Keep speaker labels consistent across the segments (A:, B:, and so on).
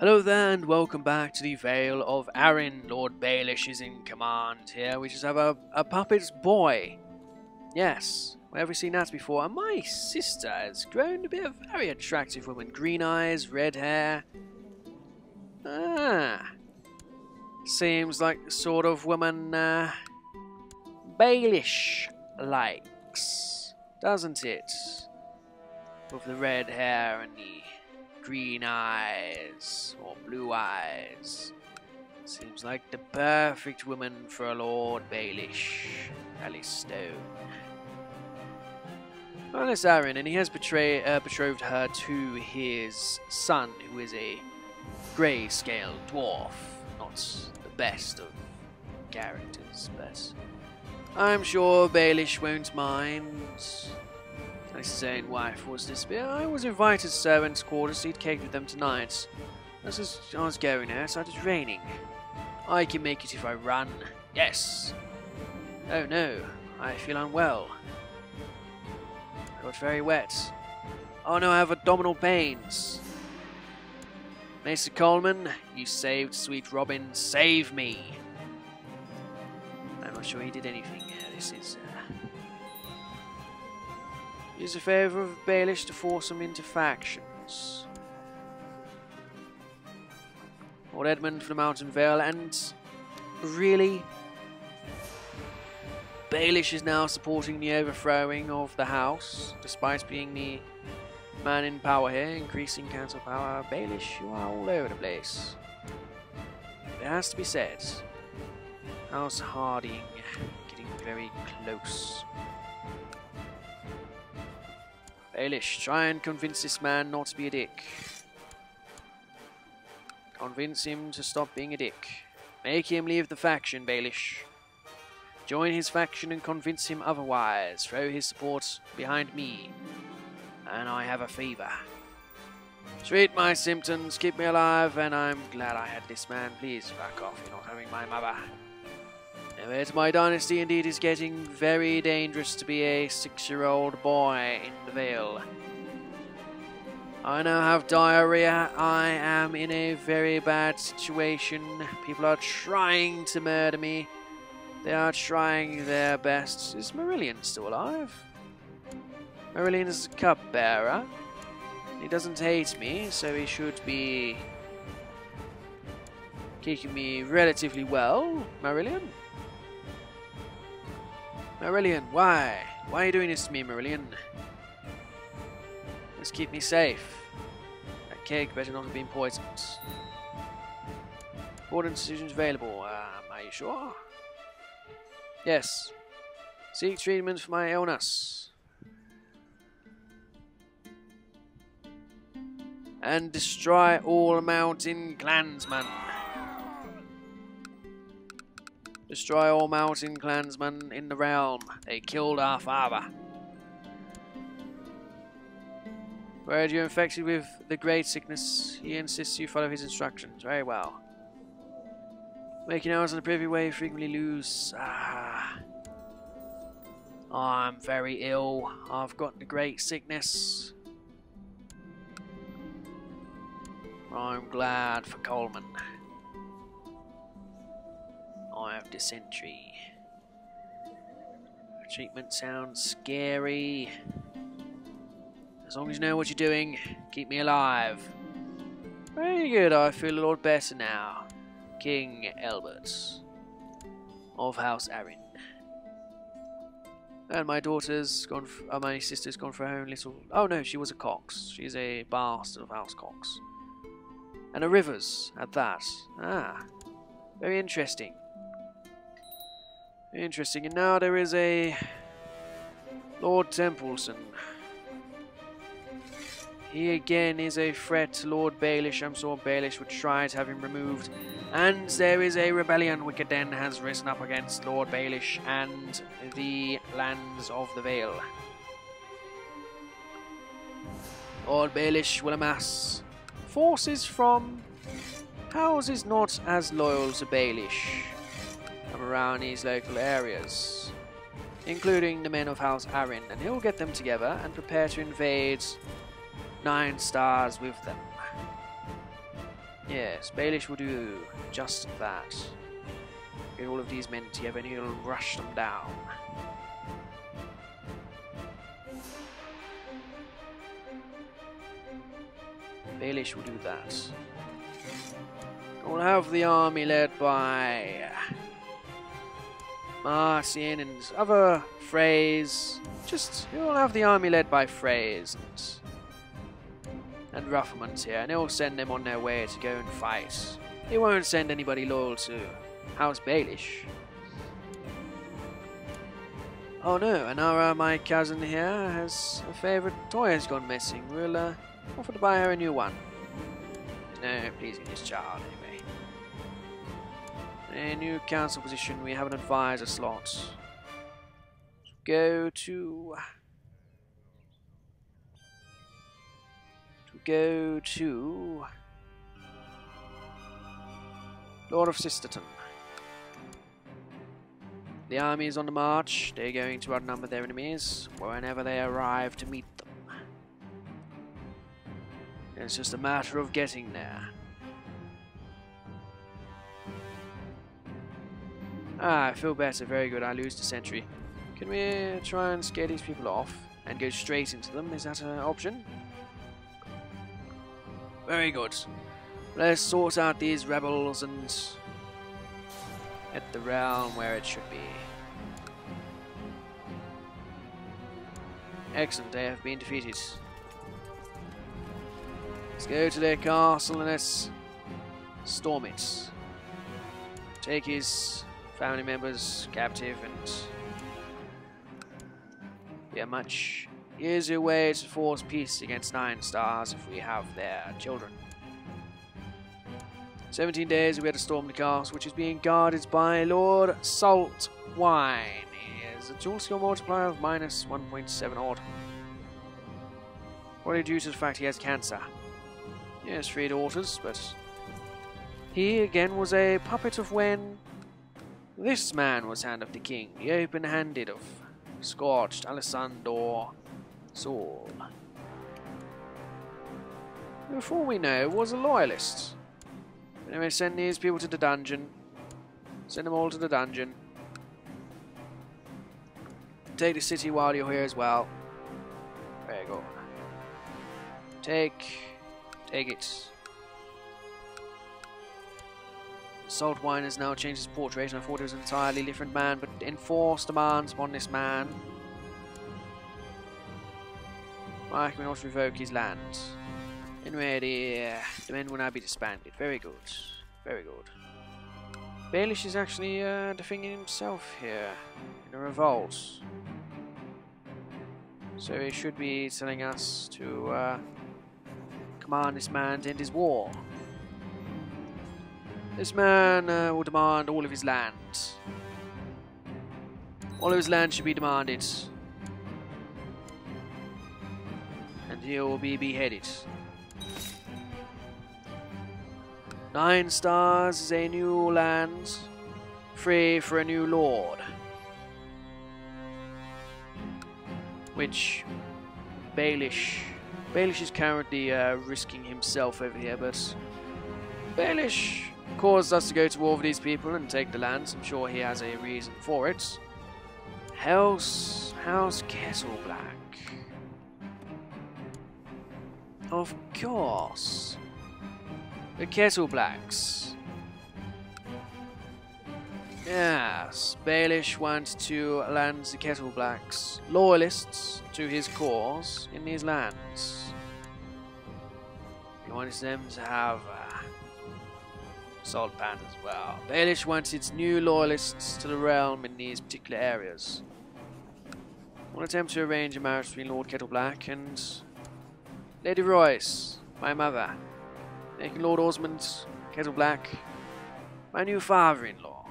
A: Hello there and welcome back to the Vale of Arryn. Lord Baelish is in command here. We just have a puppet boy. Yes, where have we seen that before? And my sister has grown to be a very attractive woman. Green eyes, red hair. Seems like the sort of woman Baelish likes, doesn't it? With the red hair and the green eyes, or blue eyes. Seems like the perfect woman for a Lord Baelish. Alice Stone. Well, it's Arryn, and he has betrothed her to his son, who is a grey-scale dwarf. Not the best of characters, but I'm sure Baelish won't mind. His own wife was this bit. I was invited to servants' quarters to eat cake with them tonight. As I was going there, it started raining. I can make it if I run. Yes. Oh no, I feel unwell. I got very wet. Oh no, I have abdominal pains. Maester Coleman, you saved sweet Robin. Save me. I'm not sure he did anything. This is... It is a favour of Baelish to force him into factions. Lord Edmund from the Mountain Vale, and really, Baelish is now supporting the overthrowing of the house, despite being the man in power here, increasing council power. Baelish, you are all over the place. It has to be said. House Harding getting very close. Baelish, try and convince this man not to be a dick. Convince him to stop being a dick. Make him leave the faction, Baelish. Join his faction and convince him otherwise. Throw his support behind me. And I have a fever. Treat my symptoms, keep me alive, and I'm glad I had this man. Please back off, you're not having my mother. Anyways, my dynasty indeed is getting very dangerous to be a 6-year-old boy in the Vale. I now have diarrhea. I am in a very bad situation. People are trying to murder me. They are trying their best. Is Marillion still alive? Marillion is a cupbearer. He doesn't hate me, so he should be keeping me relatively well. Marillion? Marillion, why? Why are you doing this to me, Marillion? Just keep me safe. That cake better not have been poisoned. Important decisions available. Are you sure? Yes. Seek treatment for my illness. And destroy all mountain clansmen. Destroy all mountain clansmen in the realm. They killed our father. Were you infected with the great sickness? He insists you follow his instructions. Very well. Making hours on the privy way frequently lose. I'm very ill. I've got the great sickness. I'm glad for Coleman. I have dysentery. Treatment sounds scary. As long as you know what you're doing, keep me alive. Very good, I feel a lot better now. King Albert of House Arryn. And my daughter's gone, my sister's gone for her own little... Oh no, she was a Cox. She's a bastard of House Cox. And a Rivers at that. Very interesting. Interesting, and now there is a Lord Templeton. He again is a threat to Lord Baelish. I'm sure Baelish would try to have him removed. And there is a rebellion which then has risen up against Lord Baelish and the lands of the Vale. Lord Baelish will amass forces from houses not as loyal to Baelish from around these local areas, including the men of House Arryn, and he'll get them together and prepare to invade 9 stars with them. Yes, Baelish will do just that. Get all of these men together and he'll rush them down. Baelish will do that. We'll have the army led by Marcian and other Freys. We'll have the army led by Freys and Rufflemans here, and he'll send them on their way to go and fight. He won't send anybody loyal to House Baelish. Oh no, and my cousin here has a favourite toy has gone missing. We'll offer to buy her a new one. No, pleasing this child anyway. A new council position, we have an advisor slot. Go to Lord of Sisterton. The army is on the march. They're going to outnumber their enemies whenever they arrive to meet them. It's just a matter of getting there. Ah, I feel better. Very good. I lose the sentry. Can we try and scare these people off and go straight into them? Is that an option? Very good. Let's sort out these rebels and get the realm where it should be. Excellent, they have been defeated. Let's go to their castle and let's storm it. Take his family members captive and be a much easier way to force peace against 9 stars if we have their children. 17 days we had to storm the castle, which is being guarded by Lord Saltwine. He has a dual skill multiplier of minus 1.7 odd. Probably due to the fact he has cancer. He has 3 daughters, but he again was a puppet of when this man was hand of the king, the open-handed of Scorched Alessandor Saul. Before we know, was a loyalist. Anyway, send these people to the dungeon. Send them all to the dungeon. Take the city while you're here as well. Very good. Take it. Saltwine has now changed his portrait, and I thought he was an entirely different man, but enforced demands upon this man. Why can we not revoke his land? Anyway, the men will now be disbanded. Very good. Very good. Baelish is actually defending himself here in a revolt. So he should be telling us to command this man to end his war. This man will demand all of his land. All of his land should be demanded. And he will be beheaded. 9 stars is a new land, free for a new lord. Which Baelish is currently risking himself over here, but Baelish caused us to go to war with these people and take the lands. I'm sure he has a reason for it. House Kettleblack. Of course. The Kettleblacks. Yes, Baelish wants to land the Kettleblacks, loyalists to his cause in these lands. He wants them to have Salt Pan as well. Baelish wants its new loyalists to the realm in these particular areas. We'll attempt to arrange a marriage between Lord Kettleblack and Lady Royce, my mother, making Lord Osmond Kettleblack my new father-in-law.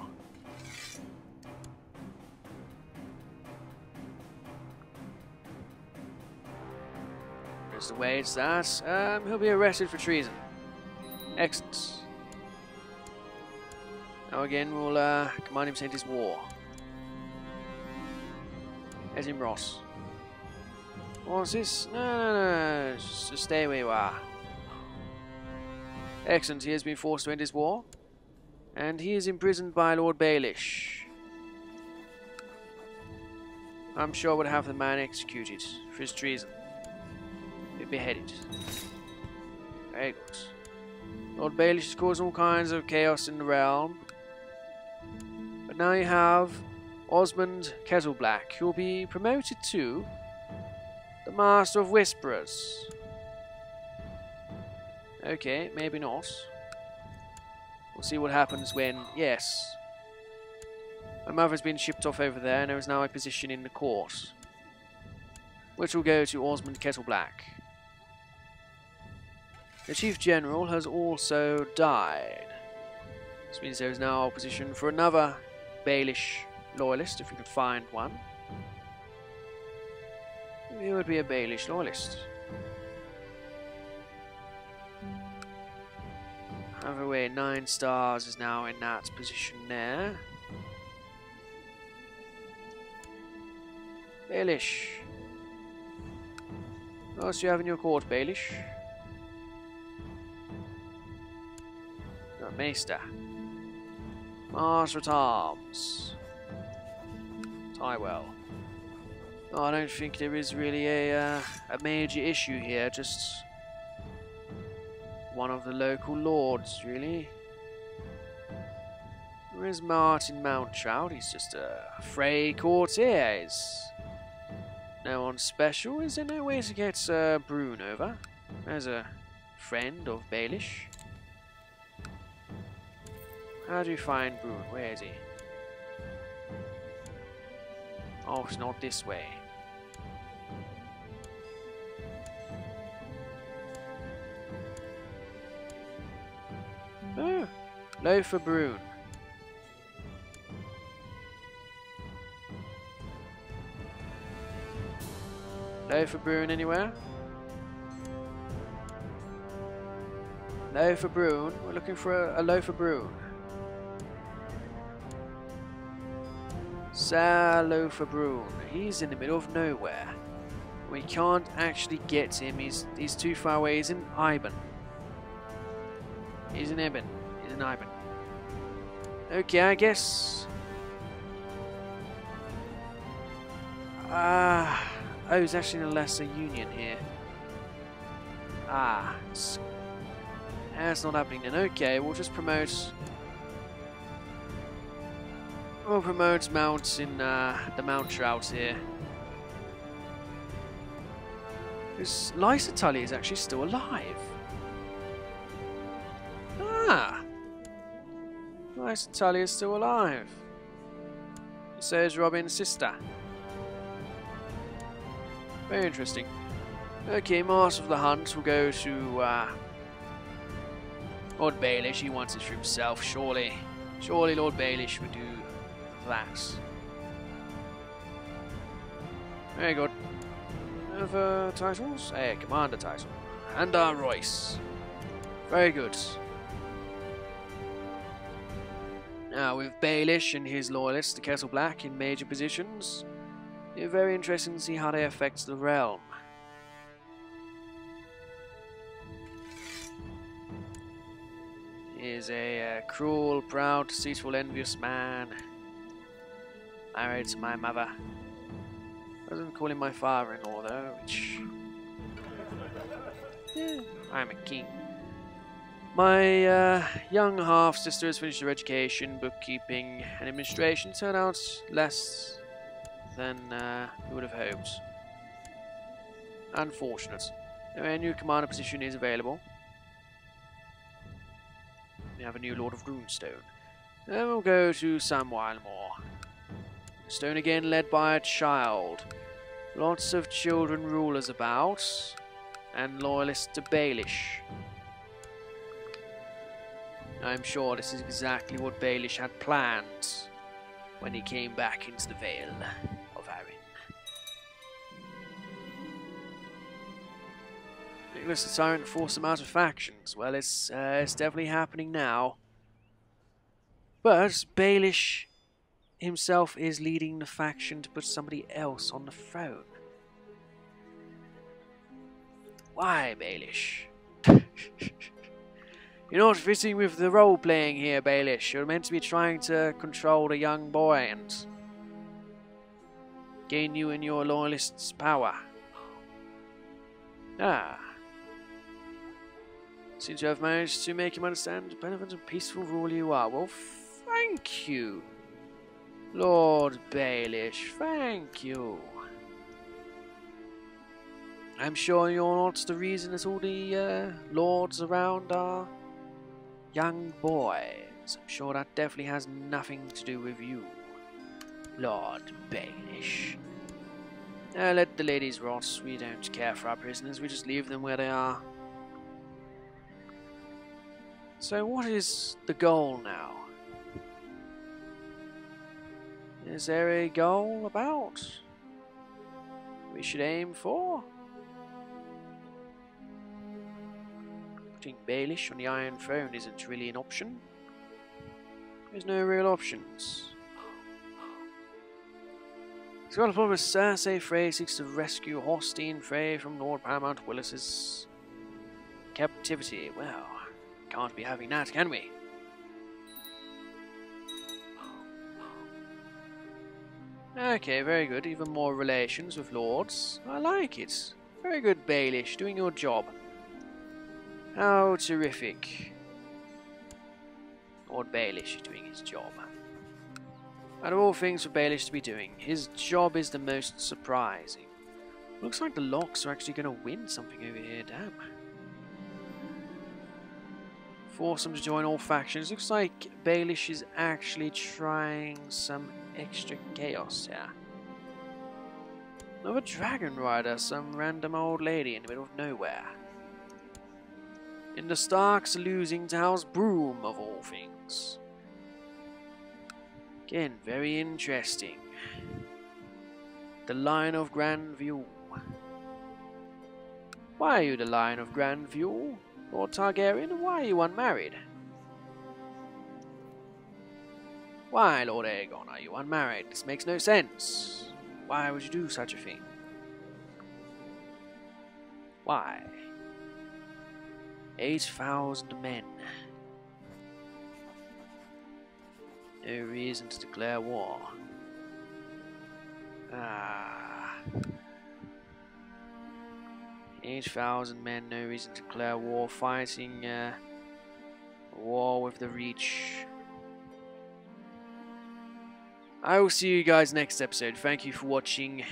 A: There's the way it's that. He'll be arrested for treason. Excellent. Now again, we'll command him to end his war. As in Ross. What's this? No. Just stay where you are. Excellent, he has been forced to end his war. And he is imprisoned by Lord Baelish. I'm sure we'll have the man executed for his treason. Be beheaded. Very good. Lord Baelish has caused all kinds of chaos in the realm. But now you have Osmond Kettleblack, who will be promoted to the Master of Whisperers. Okay, maybe not. We'll see what happens when, yes. My mother's been shipped off over there and there is now a position in the court, which will go to Osmond Kettleblack. The Chief General has also died. This means there is now a position for another Baelish loyalist, if we could find one. Who would be a Baelish loyalist? Either way, 9 stars is now in that position there. Baelish. What else do you have in your court, Baelish? Got Maester. Master at Arms. Tywell. Oh, I don't think there is really a major issue here, just one of the local lords, really. Where is Martin Mounttrout? He's just a Frey courtier. No one special. Is there no way to get Brune over as a friend of Baelish? How do you find Brune? Where is he? Oh, it's not this way. Oh, Loafer Brune. Loafer Brune anywhere? Loafer Brune. We're looking for a Loafer Brune. Sir Loafer Brune. He's in the middle of nowhere. We can't actually get him. He's too far away. He's in Iban. He's in Eben. He's in Iban. Okay, I guess. Oh, he's actually in a lesser union here. That's not happening then. Okay, we'll just promote. We'll promote mounts in the Mounttrout here. Because Lysa Tully is actually still alive. Lysa Tully is still alive. So is Robin's sister. Very interesting. Okay, Master of the Hunt will go to Lord Baelish. He wants it for himself, surely. Surely Lord Baelish would do that. Very good. Other titles? Commander title. And Royce. Very good. Now with Baelish and his loyalists, the Kettleblack, in major positions, it's very interesting to see how they affect the realm. He is a cruel, proud, deceitful, envious man. Married to my mother. I doesn't call him my father-in-law though, which... I'm a king. My young half-sister has finished her education, bookkeeping and administration. Turned out less than we would have hoped. Unfortunate. Anyway, a new commander position is available. We have a new Lord of Runestone. Then we'll go to Samwile Moor. Stone again, led by a child. Lots of children rulers about, and loyalists to Baelish. I'm sure this is exactly what Baelish had planned when he came back into the Vale of Arryn. Nicholas the Tyrant forced them out of factions. Well, it's definitely happening now. But Baelish himself is leading the faction to put somebody else on the throne. Why, Baelish? You're not fitting with the role playing here, Baelish. You're meant to be trying to control the young boy and gain you and your loyalists' power. Ah. Seem to have managed to make him understand the benevolent and peaceful ruler you are. Well, thank you, Lord Baelish. Thank you. I'm sure you're not the reason that all the lords around are young boys. I'm sure that definitely has nothing to do with you, Lord Baelish. Let the ladies rot. We don't care for our prisoners. We just leave them where they are. So what is the goal now? Is there a goal about we should aim for? Putting Baelish on the Iron Throne isn't really an option. There's no real options. Scotland Cersei Frey seeks to rescue Horstein Frey from Lord Paramount Willis's captivity. Well, can't be having that, can we? Okay, very good. Even more relations with lords. I like it. Very good, Baelish. Doing your job. How terrific. Lord Baelish is doing his job. Out of all things for Baelish to be doing, his job is the most surprising. Looks like the Locks are actually going to win something over here, damn. Force them to join all factions. Looks like Baelish is actually trying some extra chaos here. Another dragon rider, some random old lady in the middle of nowhere. In the Starks losing to House Broom of all things. Again, very interesting. The Line of Grand View. Why are you the Line of Grand View, Lord Targaryen? Why are you unmarried? Why, Lord Aegon, are you unmarried? This makes no sense. Why would you do such a thing? Why? 8,000 men. No reason to declare war. Ah. 8,000 men, no reason to declare war. Fighting a war with the Reach. I will see you guys next episode. Thank you for watching.